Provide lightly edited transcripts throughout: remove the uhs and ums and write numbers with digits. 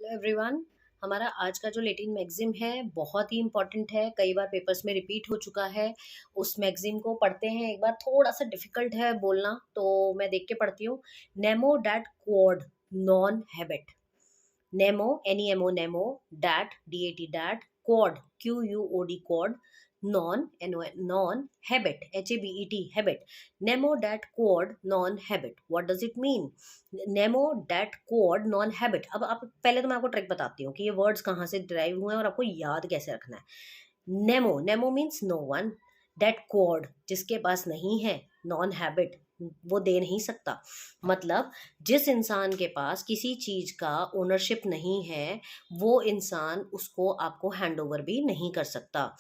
Everyone, हमारा आज का जो लेटिन मैगज़ीन है बहुत ही इम्पोर्टेंट है, कई बार पेपर्स में रिपीट हो चुका है। उस मैगज़ीन को पढ़ते हैं एक बार, थोड़ा-सा डिफ़िकल्ट है बोलना, तो मैं देख के पढ़ती हूँ। Nemo that quad non habit. Nemo NEMO Nemo that DAT that quad QUOD quad non habit HABET habit. Nemo that quad non habit, what does it mean? Nemo that quad non habit. अब आप पहले तो मैं आपको trick बताती हूँ कि ये वर्ड्स कहाँ से ड्राइव हुए हैं और आपको याद कैसे रखना है। नेमो नेमो मीन्स नो वन। डैट क्वाड जिसके पास नहीं है, नॉन हैबिट वो दे नहीं सकता। मतलब जिस इंसान के पास किसी चीज का ओनरशिप नहीं है, वो इंसान उसको आपको हैंड ओवर भी नहीं कर सकता।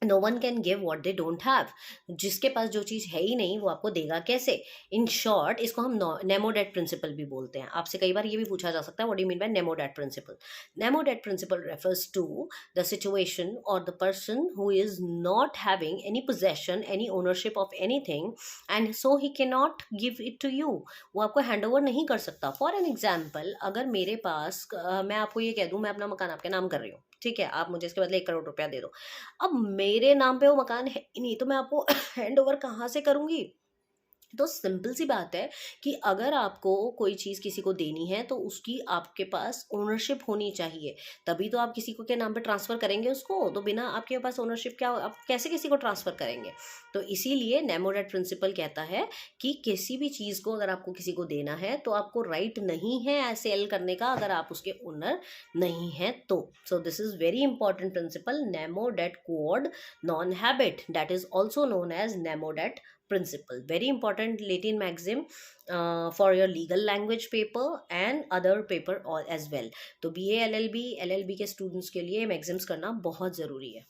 No one can give what they don't have. जिसके पास जो चीज़ है ही नहीं वो आपको देगा कैसे? इन शॉर्ट इसको हम नेमोडेट प्रिंसिपल भी बोलते हैं। आपसे कई बार ये भी पूछा जा सकता है, what do you mean by nemo dat principle? Nemo dat principle refers to the situation और the person who is not having any possession, any ownership of anything, and so he can not give it to you. वो आपको hand over नहीं कर सकता। For an example, अगर मेरे पास मैं आपको ये कह दूं, मैं अपना मकान आपके नाम कर रही हूँ, ठीक है, आप मुझे इसके बदले 1 करोड़ रुपया दे दो। अब मेरे नाम पे वो मकान है ही नहीं, तो मैं आपको हैंड ओवर कहाँ से करूँगी? तो सिंपल सी बात है कि अगर आपको कोई चीज़ किसी को देनी है तो उसकी आपके पास ओनरशिप होनी चाहिए, तभी तो आप किसी को के नाम पे ट्रांसफ़र करेंगे उसको। तो बिना आपके पास ओनरशिप क्या आप कैसे किसी को ट्रांसफ़र करेंगे? तो इसीलिए नेमोडेट प्रिंसिपल कहता है कि किसी भी चीज़ को अगर आपको किसी को देना है तो आपको राइट नहीं है सेल करने का, अगर आप उसके ओनर नहीं हैं तो। So this is very important principle, nemo dat quod non habet, that is also known as nemo dat principle. Very important Latin maxim for your legal language paper and other paper as well. तो BA LLB के students के लिए maxims करना बहुत ज़रूरी है।